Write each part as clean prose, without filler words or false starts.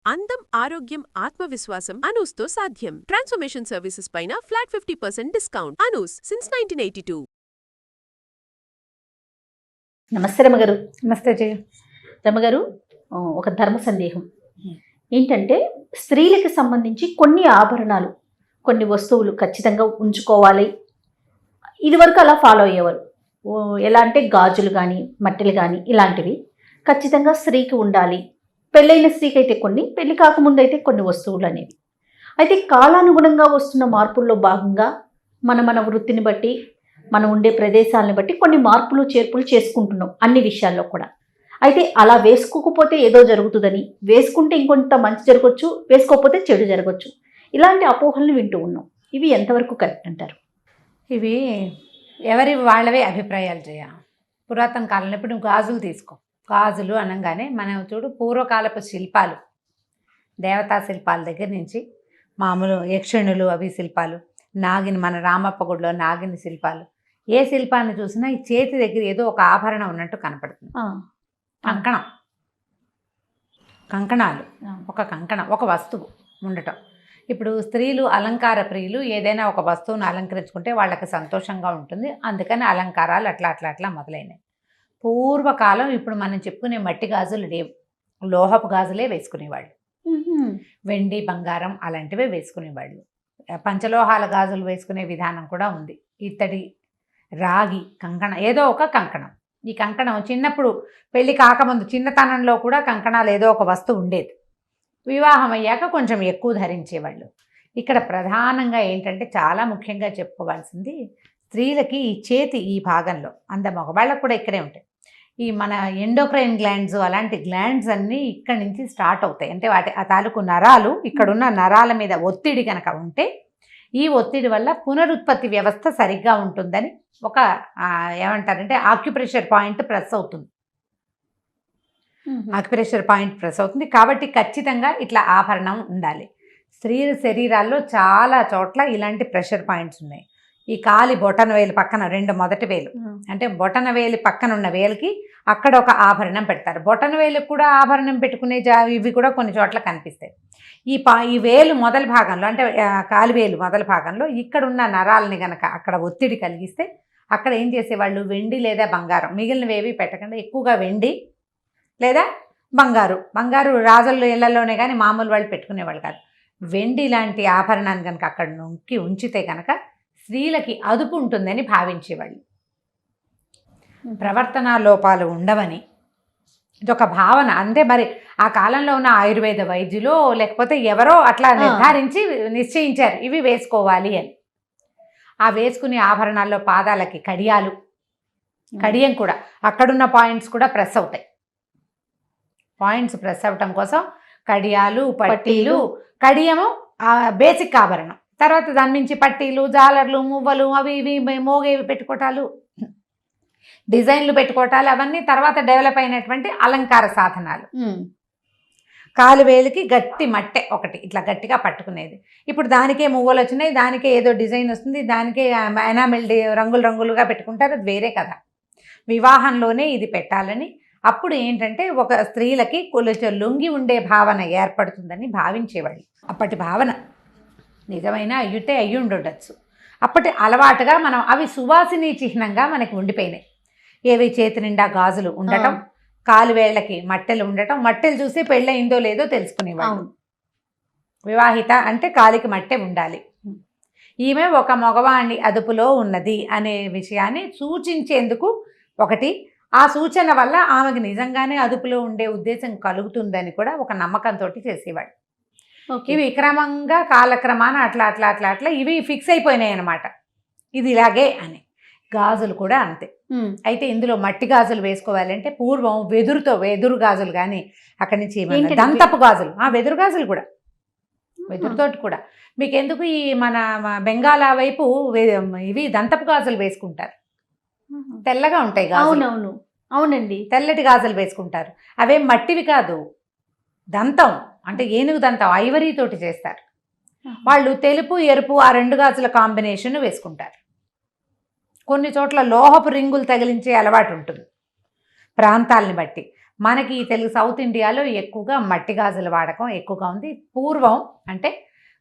అందం, ఆరోగ్యం, ఆత్మవిశ్వాసం అనూస్తో సాధ్యం. ట్రాన్స్ఫర్మేషన్ సర్వీసెస్ పైన ఫ్లాట్ 50% డిస్కౌంట్. అనూస్ సిన్స్ 1982. నమస్తే రమగారు. నమస్తే జయ. రమగారు, ఒక ధర్మ సందేహం ఏంటంటే, స్త్రీలకు సంబంధించి కొన్ని ఆభరణాలు, కొన్ని వస్తువులు ఖచ్చితంగా ఉంచుకోవాలి. ఇదివరకు అలా ఫాలో అయ్యేవారు. ఎలా అంటే గాజులు కానీ, మట్టెలు కానీ ఇలాంటివి ఖచ్చితంగా స్త్రీకి ఉండాలి. పెళ్ళైన స్త్రీకి అయితే కొన్ని, పెళ్లి కాకముందు అయితే కొన్ని వస్తువులు అనేవి. అయితే కాలానుగుణంగా వస్తున్న మార్పుల్లో భాగంగా మన వృత్తిని బట్టి, మనం ఉండే ప్రదేశాలను బట్టి కొన్ని మార్పులు చేర్పులు చేసుకుంటున్నాం అన్ని విషయాల్లో కూడా. అయితే అలా వేసుకోకపోతే ఏదో జరుగుతుందని, వేసుకుంటే ఇంకొంత మంచి జరగవచ్చు, వేసుకోకపోతే చెడు జరగవచ్చు, ఇలాంటి అపోహలను వింటూ ఉన్నాం. ఇవి ఎంతవరకు కరెక్ట్ అంటారు? ఇవి ఎవరి వాళ్ళవే అభిప్రాయాలు జయ. పురాతన కాలంలో ఇప్పుడు నువ్వు గాజులు తీసుకో. గాజులు అనగానే మనం చూడు, పూర్వకాలపు శిల్పాలు, దేవతా శిల్పాల దగ్గర నుంచి మామూలు యక్షిణులు అవి శిల్పాలు, నాగిని, మన రామప్ప గుడిలో నాగిని శిల్పాలు, ఏ శిల్పాన్ని చూసినా ఈ చేతి దగ్గర ఏదో ఒక ఆభరణం ఉన్నట్టు కనపడుతుంది. కంకణాలు, ఒక కంకణం, ఒక వస్తువు ఉండటం. ఇప్పుడు స్త్రీలు అలంకార ప్రియులు, ఏదైనా ఒక వస్తువును అలంకరించుకుంటే వాళ్ళకి సంతోషంగా ఉంటుంది, అందుకని అలంకారాలు అట్లా మొదలైనవి. పూర్వకాలం ఇప్పుడు మనం చెప్పుకునే మట్టి గాజులు లేవు, లోహపు గాజులే వేసుకునేవాళ్ళు. వెండి, బంగారం అలాంటివే వేసుకునేవాళ్ళు. పంచలోహాల గాజులు వేసుకునే విధానం కూడా ఉంది. ఇత్తడి, రాగి కంకణం, ఏదో ఒక కంకణం. ఈ కంకణం చిన్నప్పుడు పెళ్లి కాకముందు చిన్నతనంలో కూడా కంకణాలు ఏదో ఒక వస్తువు ఉండేది. వివాహం అయ్యాక కొంచెం ఎక్కువ ధరించేవాళ్ళు. ఇక్కడ ప్రధానంగా ఏంటంటే, చాలా ముఖ్యంగా చెప్పుకోవాల్సింది, స్త్రీలకి ఈ చేతి ఈ భాగంలో, మగవాళ్ళకు కూడా ఇక్కడే ఉంటాయి, ఈ మన ఎండోక్రైన్ గ్లాండ్స్, అలాంటి గ్లాండ్స్ అన్నీ ఇక్కడి నుంచి స్టార్ట్ అవుతాయి. అంటే ఆ తాలూకు నరాలు, ఇక్కడున్న నరాల మీద ఒత్తిడి కనుక ఉంటే, ఈ ఒత్తిడి వల్ల పునరుత్పత్తి వ్యవస్థ సరిగ్గా ఉంటుందని ఒక ఏమంటారంటే ఆక్యుప్రెషర్ పాయింట్ ప్రెస్ అవుతుంది. ఆక్యుప్రెషర్ పాయింట్ ప్రెస్ అవుతుంది కాబట్టి ఖచ్చితంగా ఇట్లా ఆభరణం ఉండాలి. స్త్రీల శరీరాల్లో చాలా చోట్ల ఇలాంటి ప్రెషర్ పాయింట్స్ ఉన్నాయి. ఈ కాలి బొటన వేలు పక్కన, రెండు మొదటి వేలు, అంటే బొటన వేలు పక్కన ఉన్న వేలుకి అక్కడ ఒక ఆభరణం పెడతారు. బొటన వేలుకి కూడా ఆభరణం పెట్టుకునే ఇవి కూడా కొన్ని చోట్ల కనిపిస్తాయి. ఈ వేలు మొదల భాగంలో, అంటే కాలివేలు మొదల భాగంలో ఇక్కడ ఉన్న నరాలని గనక అక్కడ ఒత్తిడి కలిగిస్తే, అక్కడ ఏం చేసేవాళ్ళు, వెండి లేదా బంగారం, మిగిలినవేవి పెట్టకుండా ఎక్కువగా వెండి లేదా బంగారు రాజుల ఇళ్లలోనే కానీ మామూలు వాళ్ళు పెట్టుకునేవాళ్ళు కాదు. వెండి లాంటి ఆభరణాన్ని కనుక అక్కడ నొక్కి ఉంచితే కనుక స్త్రీలకి అదుపు ఉంటుందని భావించేవాళ్ళు. ప్రవర్తనా లోపాలు ఉండవని ఇదొక భావన. అంతే. మరి ఆ కాలంలో ఉన్న ఆయుర్వేద వైద్యులు లేకపోతే ఎవరో అట్లా నిర్ధారించి నిశ్చయించారు ఇవి వేసుకోవాలి అని. ఆ వేసుకునే ఆభరణాల్లో పాదాలకి కడియం కూడా, అక్కడున్న పాయింట్స్ కూడా ప్రెస్ అవుతాయి. పాయింట్స్ ప్రెస్ అవ్వటం కోసం కడియాలు, పట్టీలు, కడియము బేసిక్ ఆభరణం. తర్వాత దాని నుంచి పట్టీలు, జాలర్లు, మువ్వలు, అవి ఇవి మోగేవి పెట్టుకోవటాలు, డిజైన్లు పెట్టుకోవటాలు, అవన్నీ తర్వాత డెవలప్ అయినటువంటి అలంకార సాధనాలు. కాలువేలికి గట్టి మట్టె ఒకటి ఇట్లా గట్టిగా పట్టుకునేది. ఇప్పుడు దానికే మువ్వలు వచ్చినాయి, దానికే ఏదో డిజైన్ వస్తుంది, దానికే ఎనామిల్ రంగులుగా పెట్టుకుంటారు. అది వేరే కదా. వివాహంలోనే ఇది పెట్టాలని, అప్పుడు ఏంటంటే ఒక స్త్రీలకి కొంచెం లొంగి ఉండే భావన ఏర్పడుతుందని భావించేవాళ్ళు. అప్పటి భావన నిజమైన అయ్యి ఉండొచ్చు. అప్పటి అలవాటుగా మనం అవి సువాసిని చిహ్నంగా మనకి ఉండిపోయినాయి. ఏవి, చేతి నిండా గాజులు ఉండటం, కాలువేళ్లకి మట్టెలు ఉండటం, మట్టెలు చూసి పెళ్ళయిందో లేదో తెలుసుకునేవాళ్ళు. వివాహిత అంటే కాలికి మట్టె ఉండాలి, ఈమె ఒక మగవాణ్ణి అదుపులో ఉన్నది అనే విషయాన్ని సూచించేందుకు ఒకటి. ఆ సూచన వల్ల ఆమెకు నిజంగానే అదుపులో ఉండే ఉద్దేశం కలుగుతుందని కూడా ఒక నమ్మకంతో చేసేవాడు. ఇవి క్రమంగా కాలక్రమాన అట్లా ఇవి ఫిక్స్ అయిపోయినాయి అన్నమాట, ఇది ఇలాగే అని. గాజులు కూడా అంతే. అయితే ఇందులో మట్టి గాజులు వేసుకోవాలంటే పూర్వం వెదురు గాజులు, కానీ అక్కడి నుంచి దంతపు గాజులు, వెదురు గాజులు కూడా, వెదురుతోటి కూడా. మీకెందుకు ఈ మన బెంగాల్ వైపు ఇవి దంతపు గాజులు వేసుకుంటారు, తెల్లగా ఉంటాయి గాజులు. అవునండి, తెల్లటి గాజులు వేసుకుంటారు. అవేం మట్టివి కాదు, దంతం, అంటే ఏనుగు దంతం, ఐవరీతోటి చేస్తారు వాళ్ళు. తెలుపు, ఎరుపు ఆ రెండు గాజుల కాంబినేషన్ వేసుకుంటారు. కొన్ని చోట్ల లోహపు రింగులు తగిలించే అలవాటు ఉంటుంది ప్రాంతాలని బట్టి. మనకి తెలుగు సౌత్ ఇండియాలో ఎక్కువగా మట్టి గాజుల వాడకం ఎక్కువగా ఉంది. పూర్వం అంటే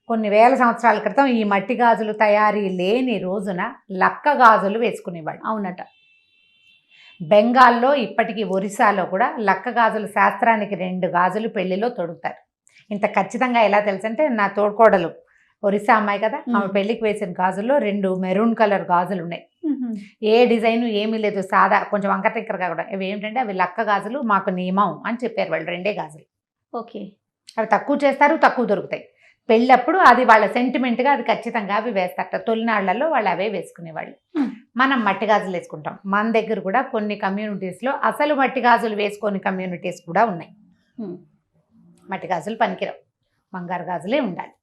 కొన్ని వేల సంవత్సరాల క్రితం ఈ మట్టి గాజులు తయారీ లేని రోజున లక్క గాజులు వేసుకునేవాళ్ళు. అవునట. బెంగాల్లో ఇప్పటికీ ఒరిస్సాలో కూడా లక్క గాజులు శాస్త్రానికి 2 గాజులు పెళ్లిలో తొడుగుతారు. ఇంత ఖచ్చితంగా ఎలా తెలుసు అంటే నా తోడుకోడలు ఒరిస్సా అమ్మాయి కదా, ఆమె పెళ్లికి వేసిన గాజుల్లో 2 మెరూన్ కలర్ గాజులు ఉన్నాయి. ఏ డిజైన్ ఏమీ లేదు, సాదా కొంచెం వంకటింకరగా కూడా. అవి ఏంటంటే అవి లక్క గాజులు మాకు నియమం అని చెప్పారు వాళ్ళు. 2 గాజులు. ఓకే. అవి తక్కువ చేస్తారు, తక్కువ దొరుకుతాయి. పెళ్ళప్పుడు అది వాళ్ళ సెంటిమెంట్గా అది ఖచ్చితంగా అవి వేస్తారట. తొలినాళ్లలో వాళ్ళు అవే వేసుకునేవాళ్ళు. మనం మట్టి గాజులు వేసుకుంటాం. మన దగ్గర కూడా కొన్ని కమ్యూనిటీస్లో అసలు మట్టి గాజులు వేసుకొని కమ్యూనిటీస్ కూడా ఉన్నాయి. మట్టి గాజులు పనికిరావు, బంగారు గాజులే ఉండాలి.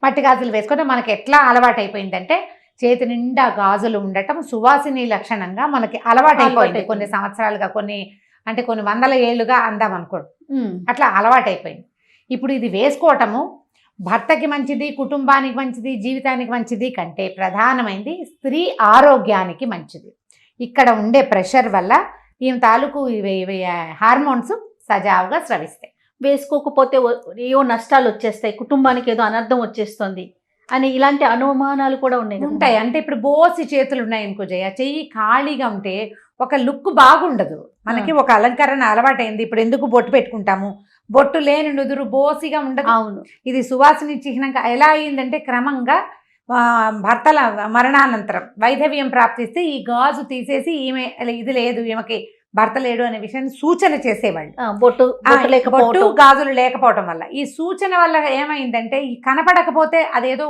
మట్టి గాజులు వేసుకుంటే మనకి ఎట్లా అలవాటు అయిపోయిందంటే చేతి నిండా గాజులు ఉండటం సువాసిని లక్షణంగా మనకి అలవాటు అయిపోయింది. కొన్ని సంవత్సరాలుగా, కొన్ని వందల ఏళ్ళుగా అందాం అనుకోండి, అట్లా అలవాటు అయిపోయింది. ఇప్పుడు ఇది వేసుకోవటము భర్తకి మంచిది, కుటుంబానికి మంచిది, జీవితానికి మంచిది కంటే ప్రధానమైనది స్త్రీ ఆరోగ్యానికి మంచిది. ఇక్కడ ఉండే ప్రెషర్ వల్ల ఈమె తాలూకు ఇవి హార్మోన్స్ సజావుగా స్రవిస్తాయి. వేసుకోకపోతే ఏవో నష్టాలు వచ్చేస్తాయి, కుటుంబానికి ఏదో అనర్థం వచ్చేస్తుంది అని ఇలాంటి అనుమానాలు కూడా ఉంటాయి. అంటే ఇప్పుడు బోసి చేతులు ఉన్నాయి అనుకో జయ, చెయ్యి ఖాళీగా ఉంటే ఒక లుక్ బాగుండదు. మనకి ఒక అలంకరణ అలవాటైంది. ఇప్పుడు ఎందుకు బొట్టు పెట్టుకుంటాము, బొట్టు లేని నుదురు బోసిగా ఉండదు. అవును. ఇది సువాసిని చిహ్నంగా ఎలా అయిందంటే క్రమంగా భర్తల మరణానంతరం వైధవ్యం ప్రాప్తిస్తే ఈ గాజు తీసేసి ఈమె ఇది లేదు, ఈమెకి భర్త లేడు అనే విషయాన్ని సూచన చేసేవాళ్ళు. బొట్టు గాజులు లేకపోవటం వల్ల ఈ సూచన వల్ల ఏమైందంటే ఈ కనపడకపోతే అదేదో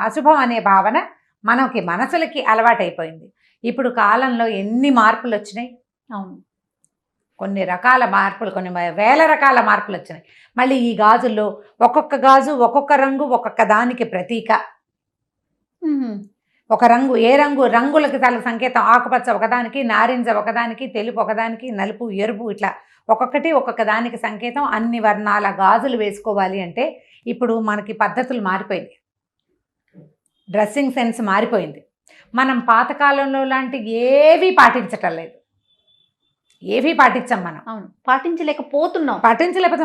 అశుభం అనే భావన మనకి మనసులకి అలవాటైపోయింది. ఇప్పుడు కాలంలో ఎన్ని మార్పులు వచ్చినాయి. అవును, కొన్ని రకాల మార్పులు, కొన్ని వేల రకాల మార్పులు వచ్చినాయి. మళ్ళీ ఈ గాజుల్లో ఒక్కొక్క గాజు ఒక్కొక్క రంగు ఒక్కొక్క దానికి ప్రతీక. ఒక రంగు ఏ రంగులకి తల సంకేతం. ఆకుపచ్చ ఒకదానికి, నారింజ ఒకదానికి, తెలుపు ఒకదానికి, నలుపు ఎరుపు, ఇట్లా ఒక్కొక్క దానికి సంకేతం. అన్ని వర్ణాల గాజులు వేసుకోవాలి అంటే ఇప్పుడు మనకి పద్ధతులు మారిపోయింది, డ్రెస్సింగ్ సెన్స్ మారిపోయింది. మనం పాతకాలంలో లాంటి ఏవీ పాటించటం లేదు, ఏవీ పాటించాం మనం. అవును, పాటించలేకపోతున్నాం.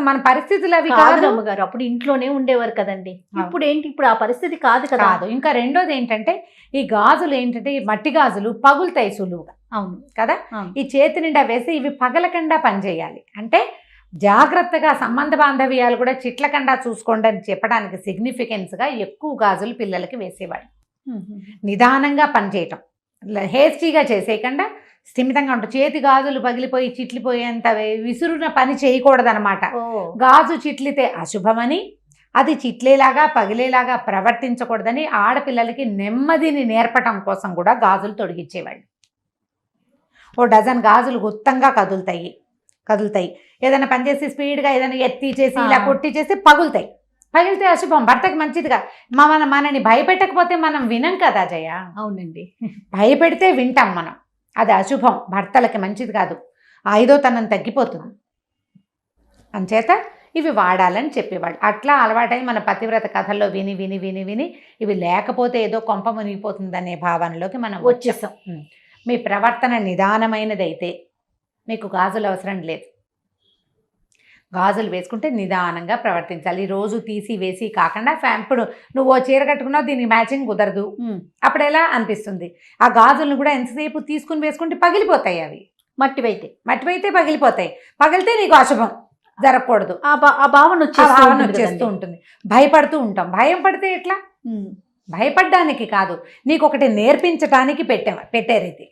మన పరిస్థితులు అవి కాదు. అమ్మగారు అప్పుడు ఇంట్లోనే ఉండేవారు కదండి. ఇప్పుడు ఏంటి, ఇప్పుడు ఆ పరిస్థితి కాదు కదా. ఇంకా రెండోది ఏంటంటే ఈ గాజులు ఏంటంటే ఈ మట్టి గాజులు పగులుతాయి సులువుగా. అవును కదా. ఈ చేతి నిండా వేసి ఇవి పగలకుండా పనిచేయాలి అంటే జాగ్రత్తగా సంబంధ బాంధవ్యాలు కూడా చిట్లకుండా చూసుకోండి అని చెప్పడానికి సిగ్నిఫికెన్స్గా ఎక్కువ గాజులు పిల్లలకి వేసేవాళ్ళు. నిదానంగా పనిచేయటం, హేస్టీగా చేసేయకుండా స్థిమితంగా ఉంటుంది. చేతి గాజులు పగిలిపోయి చిట్లిపోయేంత విసురున పని చేయకూడదనమాట. గాజు చిట్లితే అశుభమని, అది చిట్లేలాగా పగిలేలాగా ప్రవర్తించకూడదని ఆడపిల్లలకి నెమ్మదిని నేర్పటం కోసం కూడా గాజులు తొడిగిచ్చేవాళ్ళు. 1 డజన్ గాజులు గుత్తంగా కదులుతాయి. ఏదైనా పనిచేసి స్పీడ్గా ఏదైనా ఎత్తి చేసి ఇలా కొట్టి చేసి పగిలితే అశుభం, భర్తకి మంచిదిగా. మనని భయపెట్టకపోతే మనం వినం కదా జయ. అవునండి, భయపెడితే వింటాం మనం. అది అశుభం, భర్తలకి మంచిది కాదు, ఐదోతనం తగ్గిపోతుంది. అంచేత ఇవి వాడాలని చెప్పేవాళ్ళు. అట్లా అలవాటై మన పతివ్రత కథల్లో విని విని విని విని ఇవి లేకపోతే ఏదో కొంప మునిగిపోతుందనే భావనలోకి మనం వచ్చేసాం. మీ ప్రవర్తన నిదానమైనదైతే మీకు గాజులు అవసరం లేదు. గాజులు వేసుకుంటే నిదానంగా ప్రవర్తించాలి. రోజు తీసి వేసి కాకుండా ఇప్పుడు నువ్వు చీర కట్టుకున్నావు, దీనికి మ్యాచింగ్ కుదరదు, అప్పుడు ఎలా అనిపిస్తుంది. ఆ గాజులను కూడా ఎంతసేపు తీసుకుని వేసుకుంటే పగిలిపోతాయి. అవి మట్టివైతే పగిలిపోతాయి. పగిలితే నీకు అశుభం జరగకూడదు. ఆ భావన వచ్చేస్తూ ఉంటుంది. భయపడుతూ ఉంటాం. భయం పడితే ఎట్లా? భయపడ్డానికి కాదు, నీకు ఒకటి నేర్పించడానికి పెట్టారు ఇది.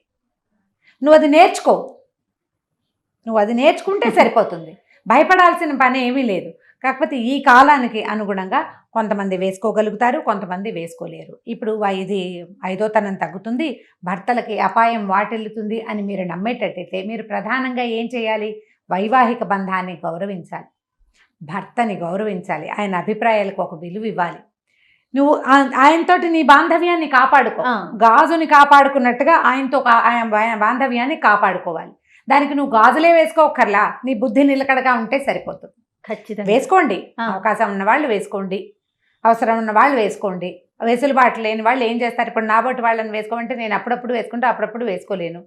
నువ్వు అది నేర్చుకుంటే సరిపోతుంది. భయపడాల్సిన పని ఏమీ లేదు. కాకపోతే ఈ కాలానికి అనుగుణంగా కొంతమంది వేసుకోగలుగుతారు, కొంతమంది వేసుకోలేరు. ఇప్పుడు ఇది ఐదోతనం తగ్గుతుంది, భర్తలకి అపాయం వాటిల్లుతుంది అని మీరు నమ్మేటట్టయితే మీరు ప్రధానంగా ఏం చేయాలి? వైవాహిక బంధాన్ని గౌరవించాలి, భర్తని గౌరవించాలి, ఆయన అభిప్రాయాలకు ఒక విలువ ఇవ్వాలి. నువ్వు ఆయనతోటి నీ బాంధవ్యాన్ని కాపాడుకో, గాజుని కాపాడుకున్నట్టుగా ఆయనతో బాంధవ్యాన్ని కాపాడుకోవాలి. దానికి నువ్వు గాజులే వేసుకోకర్లా, నీ బుద్ధి నిలకడగా ఉంటే సరిపోతుంది. ఖచ్చితంగా వేసుకోండి, అవకాశం ఉన్న వాళ్ళు వేసుకోండి, అవసరం ఉన్న వాళ్ళు వేసుకోండి. వెసులుబాటు లేని వాళ్ళు ఏం చేస్తారు? ఇప్పుడు నా బొట్టు వాళ్ళని వేసుకోమంటే నేను అప్పుడప్పుడు వేసుకుంటే అప్పుడప్పుడు వేసుకోలేను,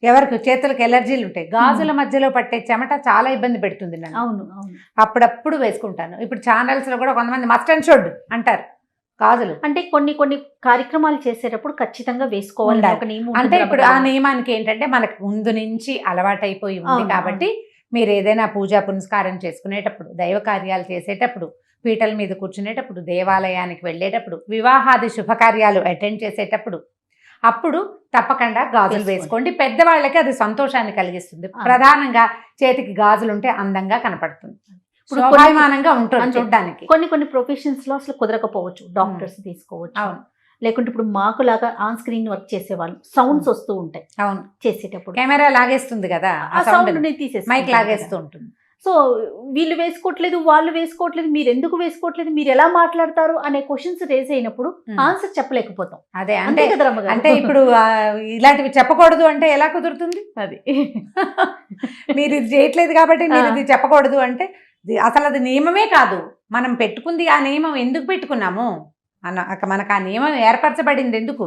ఎవరికి చేతులకు ఎలర్జీలు ఉంటాయి, గాజుల మధ్యలో పట్టే చెమట చాలా ఇబ్బంది పెడుతుంది నన్ను. అవును అవును. అప్పుడప్పుడు వేసుకుంటాను. ఇప్పుడు ఛానల్స్ లో కూడా కొంతమంది మస్ట్ అండ్ షుడ్ అంటారు గాజులు. అంటే కొన్ని కొన్ని కార్యక్రమాలు చేసేటప్పుడు ఖచ్చితంగా వేసుకోవాలి ఉండాలి. ఒక నియమం అంటే ఉంటుంది ఇప్పుడు ఆ రమగారు. నియమానికి ఏంటంటే మనకు ముందు నుంచి అలవాటైపోయి ఉంది అవును, కాబట్టి మీరు ఏదైనా పూజా పునస్కారం చేసుకునేటప్పుడు, దైవ కార్యాలు చేసేటప్పుడు, పీటల మీద కూర్చునేటప్పుడు, దేవాలయానికి వెళ్ళేటప్పుడు, వివాహాది శుభకార్యాలు అటెండ్ చేసేటప్పుడు అప్పుడు తప్పకుండా గాజులు వేసుకోండి. పెద్దవాళ్ళకి అది సంతోషాన్ని కలిగిస్తుంది. ప్రధానంగా చేతికి గాజులు ఉంటే అందంగా కనపడుతుంది, శోభాయమానంగా ఉంటుంది చూడడానికి. కొన్ని కొన్ని ప్రొఫెషన్స్ లో అసలు కుదరకపోవచ్చు, డాక్టర్స్ తీసుకోవచ్చు. అవును. లేకుంటే ఇప్పుడు మాకు లాగా ఆన్ స్క్రీన్ వర్క్ చేసే వాళ్ళు సౌండ్స్ వస్తూ ఉంటాయి అవును, చేసేటప్పుడు, కెమెరా లాగేస్తుంది కదా, ఆ సౌండ్ తీసేసి మైక్ లాగేస్తూ ఉంటుంది. సో వీళ్ళు వేసుకోవట్లేదు, వాళ్ళు వేసుకోవట్లేదు, మీరు ఎందుకు వేసుకోవట్లేదు, మీరు ఎలా మాట్లాడతారు అనే క్వశ్చన్స్ రేజ్ అయినప్పుడు ఆన్సర్ చెప్పలేకపోతాం. అదే అంతే అంటే కదా రమ్మగారు? అంటే ఇప్పుడు ఇలాంటివి చెప్పకూడదు అంటే ఎలా కుదురుతుంది? అది మీరు ఇది చేయట్లేదు కాబట్టి మీరు ఇది చెప్పకూడదు అంటే అసలు అది నియమమే కాదు. మనం పెట్టుకుంది ఆ నియమం ఎందుకు పెట్టుకున్నాము మనకు ఆ నియమం ఏర్పరచబడింది ఎందుకు?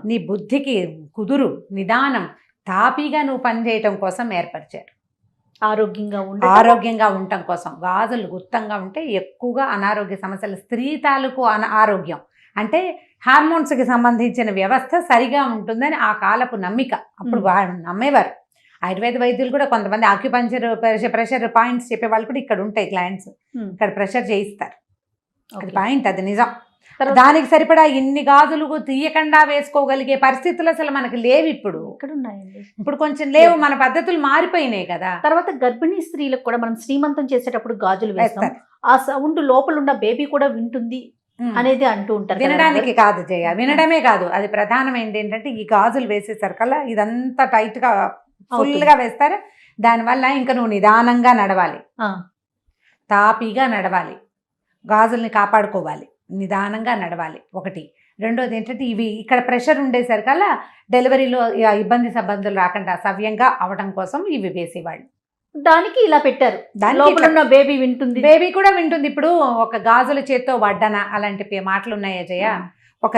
నీ బుద్ధికి కుదురు, నిదానం, తాపీగా నువ్వు పనిచేయటం కోసం ఏర్పరిచారు. ఆరోగ్యంగా ఉండటం కోసం. గాజులు గుత్తంగా ఉంటే ఎక్కువగా అనారోగ్య సమస్యలు, స్త్రీ తాలూకు ఆరోగ్యం అంటే హార్మోన్స్కి సంబంధించిన వ్యవస్థ సరిగా ఉంటుందని ఆ కాలపు నమ్మిక. అప్పుడు నమ్మేవారు. ఆయుర్వేద వైద్యులు కూడా కొంతమంది ఆక్యుపంచర్ ప్రెషర్ పాయింట్స్ చెప్పే వాళ్ళు కూడా ఇక్కడ ఉంటాయి క్లయింట్స్, ఇక్కడ ప్రెషర్ చేయిస్తారు. అది పాయింట్, అది నిజం. దానికి సరిపడా ఇన్ని గాజులు తీయకుండా వేసుకోగలిగే పరిస్థితులు అసలు మనకి లేవు ఇప్పుడు. ఇప్పుడు కొంచెం లేవు, మన పద్ధతులు మారిపోయినాయి కదా. తర్వాత గర్భిణీ స్త్రీలకు కూడా మనం శ్రీమంతం చేసేటప్పుడు గాజులు వేస్తాం, ఆ సౌండ్ లోపల ఉన్న బేబీ కూడా వింటుంది అనేది అంటూ ఉంటారు. వినడానికి కాదు జయ, వినడమే కాదు, అది ప్రధానమైనది ఏంటంటే ఈ గాజులు వేసేసరికల్లా ఇదంతా టైట్ గా ఫుల్ గా వేస్తారు. దానివల్ల ఇంకా నువ్వు నిదానంగా నడవాలి, తాపీగా నడవాలి, గాజుల్ని కాపాడుకోవాలి, నిదానంగా నడవాలి. ఒకటి. రెండోది ఏంటంటే ఇవి ఇక్కడ ప్రెషర్ ఉండేసరికల్లా డెలివరీలో ఇబ్బంది సంబంధాలు రాకుండా సవ్యంగా అవడం కోసం ఇవి వేసేవాళ్ళు. దానికి ఇలా పెట్టారు, లోపల బేబీ వింటుంది, బేబీ కూడా వింటుంది. ఇప్పుడు ఒక గాజుల చేత్తో వడ్డన అలాంటి మాటలు ఉన్నాయా జయ? ఒక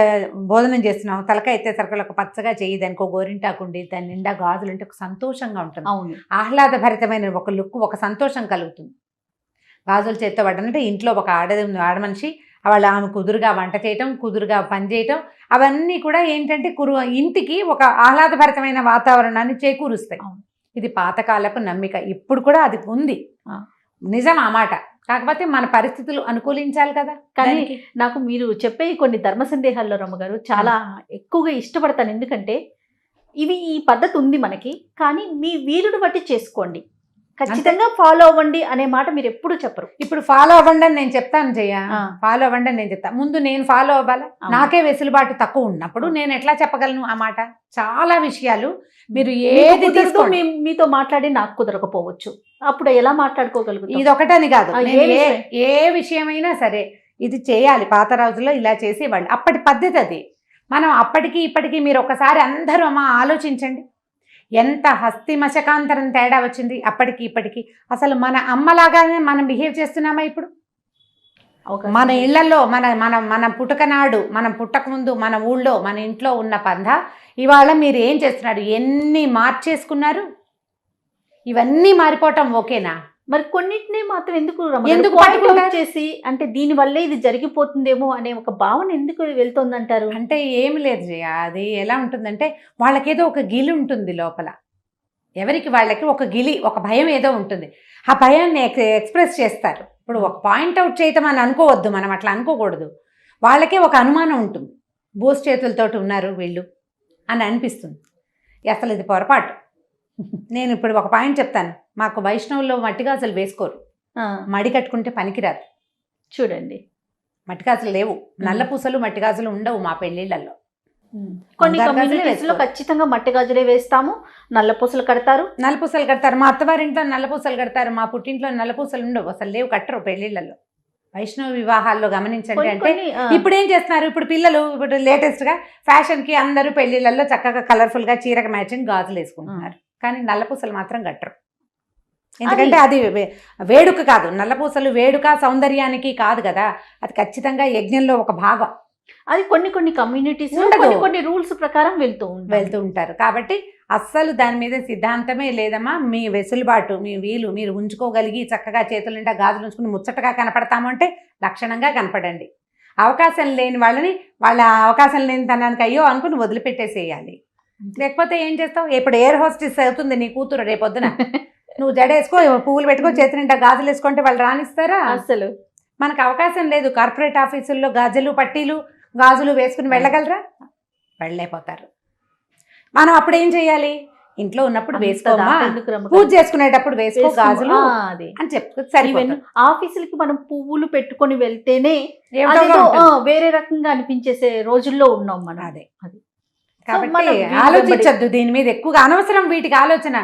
భోజనం చేస్తున్నాం, తలక ఎత్తేసరికి ఒక పచ్చగా చేయి, దానికి ఒక గోరింటాకుండి, దాని నిండా గాజులు ఉంటే ఒక సంతోషంగా ఉంటుంది, ఆహ్లాదభరితమైన ఒక లుక్, ఒక సంతోషం కలుగుతుంది. గాజుల చేత్తో వడ్డనంటే ఇంట్లో ఒక ఆడమనిషి ఆమె కుదురుగా వంట చేయటం, కుదురుగా పని చేయటం, అవన్నీ కూడా ఏంటంటే ఇంటికి ఒక ఆహ్లాదభరితమైన వాతావరణాన్ని చేకూరుస్తాయి. ఇది పాతకాలపు నమ్మిక, ఇప్పుడు కూడా అది ఉంది, నిజం ఆ మాట. కాకపోతే మన పరిస్థితులు అనుకూలించాలి కదా. కానీ నాకు మీరు చెప్పే కొన్ని ధర్మ సందేహాల్లో రమ్మగారు చాలా ఎక్కువగా ఇష్టపడతాను. ఎందుకంటే ఈ పద్ధతి ఉంది మనకి, కానీ మీ వీలుని బట్టి చేసుకోండి, ఖచ్చితంగా ఫాలో అవ్వండి అనే మాట మీరు ఎప్పుడు చెప్పరు. ఇప్పుడు ఫాలో అవ్వండి అని నేను చెప్తాను జయ, ఫాలో అవ్వండి అని నేను చెప్తాను. ముందు నేను ఫాలో అవ్వాలా? నాకే వెసులుబాటు తక్కువ ఉన్నప్పుడు నేను ఎట్లా చెప్పగలను ఆ మాట? చాలా విషయాలు మీరు ఏది మీతో మాట్లాడి నాకు కుదరకపోవచ్చు, అప్పుడు ఎలా మాట్లాడుకోగలుగుతాం? ఇది ఒకటని కాదు, ఏ విషయమైనా సరే ఇది చేయాలి. పాత రోజుల్లో ఇలా చేసేవాళ్ళు, అప్పటి పద్ధతి అది. మనం అప్పటికి ఇప్పటికీ మీరు ఒకసారి అందరూ ఆలోచించండి, ఎంత హస్తి మశకాంతరం తేడా వచ్చింది అప్పటికి ఇప్పటికి. అసలు మన అమ్మలాగానే మనం బిహేవ్ చేస్తున్నామా ఇప్పుడు? మన ఇళ్లలో మన పుట్టకనాడు, మనం పుట్టకముందు మన ఊళ్ళో మన ఇంట్లో ఉన్న పంద ఇవాళ మీరు ఏం చేస్తున్నారు, ఎన్ని మార్చేసుకున్నారు? ఇవన్నీ మారిపోవటం ఓకేనా? మరి కొన్నిటిని మాత్రం ఎందుకు చేసి, అంటే దీని వల్లే ఇది జరిగిపోతుందేమో అనే ఒక భావన ఎందుకు వెళ్తుందంటారు? అంటే ఏమి లేదు జయ, అది ఎలా ఉంటుందంటే వాళ్ళకేదో ఒక గిలి ఉంటుంది లోపల, ఎవరికి వాళ్ళకి ఒక గిలి, ఒక భయం ఏదో ఉంటుంది. ఆ భయాన్ని ఎక్స్ప్రెస్ చేస్తారు. ఇప్పుడు ఒక పాయింట్అవుట్ చేయటం అని అనుకోవద్దు, మనం అట్లా అనుకోకూడదు. వాళ్ళకే ఒక అనుమానం ఉంటుంది, బోస్ చేతులతోటి ఉన్నారు వీళ్ళు అని అనిపిస్తుంది. అసలు ఇది పొరపాటు. నేను ఇప్పుడు ఒక పాయింట్ చెప్తాను, మాకు వైష్ణవుల్లో మట్టిగాజులు వేసుకోరు, మడి కట్టుకుంటే పనికిరాదు. చూడండి, మట్టిగాజులు లేవు, నల్ల పూసలు మట్టిగాజులు ఉండవు మా పెళ్లిళ్లలో. కొన్ని కమ్యూనిటీస్లో ఖచ్చితంగా మట్టి గాజులే వేస్తాము, నల్ల పూసలు కడతారు. మా అత్తవారింట్లో నల్ల పూసలు కడతారు, మా పుట్టింట్లో నల్ల పూసలు ఉండవు, అసలు లేవు, కట్టరు పెళ్లిళ్లలో. వైష్ణవ వివాహాల్లో గమనించండి. అంటే ఇప్పుడు ఏం చేస్తున్నారు, ఇప్పుడు పిల్లలు ఇప్పుడు లేటెస్ట్గా ఫ్యాషన్కి అందరూ పెళ్లిళ్లలో చక్కగా కలర్ఫుల్గా చీరకు మ్యాచింగ్ గాజులు వేసుకుంటున్నారు, కానీ నల్లపూసలు మాత్రం కట్టరు. ఎందుకంటే అది వేడుక కాదు, నల్లపూసలు వేడుక సౌందర్యానికి కాదు కదా, అది ఖచ్చితంగా యజ్ఞంలో ఒక భాగం. అది కొన్ని కొన్ని కమ్యూనిటీస్ ఉండదు. కొన్ని కొన్ని రూల్స్ ప్రకారం వెళ్తూ ఉంటారు. కాబట్టి అస్సలు దాని మీద సిద్ధాంతమే లేదమ్మా. మీ వెసులుబాటు, మీ వీలు, మీరు ఉంచుకోగలిగి చక్కగా చేతుల నిండా గాజులు ఉంచుకుని ముచ్చటగా కనపడతాము అంటే లక్షణంగా కనపడండి. అవకాశం లేని వాళ్ళని వాళ్ళ అవకాశం లేని తనానికి అయ్యో అనుకుని వదిలిపెట్టేసేయాలి. లేకపోతే ఏం చేస్తావు? ఇప్పుడు ఎయిర్ హోస్టెస్ అవుతుంది నీ కూతురు రేపొద్దున, నువ్వు జడేసుకో, పువ్వులు పెట్టుకో, చేతి నిండా గాజులు వేసుకుంటే వాళ్ళు రానిస్తారా? అసలు మనకు అవకాశం లేదు. కార్పొరేట్ ఆఫీసుల్లో గాజులు పట్టీలు గాజులు వేసుకుని వెళ్ళగలరా? వెళ్ళలేకపోతారు. మనం అప్పుడు ఏం చేయాలి? ఇంట్లో ఉన్నప్పుడు వేసుకోమా, పూజ చేసుకునేటప్పుడు వేసుకో గాజులు అని చెప్తే సరిపోతుంది. ఆఫీసులకి మనం పువ్వులు పెట్టుకొని వెళ్తేనే ఏమిటో అదేదో, ఉంటుంది. వేరే రకంగా అనిపించేసే రోజుల్లో ఉన్నాం మనం. అదే. అది కాబట్టి మనం ఆలోచించద్దు దీని మీద ఎక్కువగా, అనవసరం వీటికి ఆలోచన.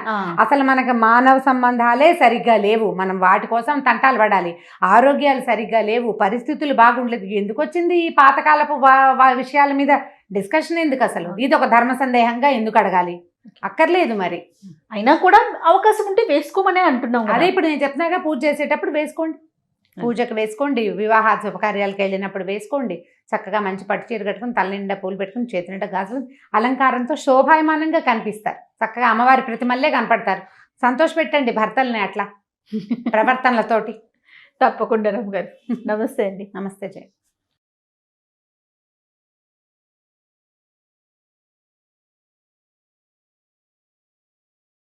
అసలు మనకు మానవ సంబంధాలే సరిగ్గా లేవు, మనం వాటి కోసం తంటాలు పడాలి. ఆరోగ్యాలు సరిగ్గా లేవు, పరిస్థితులు బాగుండలేదు. ఎందుకు వచ్చింది ఈ పాతకాలపు విషయాల మీద డిస్కషన్? ఎందుకు అసలు? ఇది ఒక ధర్మ సందేహంగా ఎందుకు అడగాలి? అక్కర్లేదు. మరి అయినా కూడా అవకాశం ఉంటే వేసుకోమనే అంటున్నాం. అదే ఇప్పుడు నేను చెప్తున్నాగా, పూజ చేసేటప్పుడు వేసుకోండి, పూజకు వేసుకోండి, వివాహ శుభకార్యాలకు వెళ్ళినప్పుడు వేసుకోండి. చక్కగా మంచి పట్టు చీర కట్టుకుని తల నిండా పూలు పెట్టుకుని చేతి నిండా గాజులు అలంకారంతో శోభాయమానంగా కనిపిస్తారు. చక్కగా అమ్మవారి ప్రతిమల్లే కనపడతారు. సంతోష పెట్టండి భర్తల్ని అట్లా ప్రవర్తనలతోటి. తప్పకుండా రమ్మ గారు. నమస్తే అండి. నమస్తే జయ.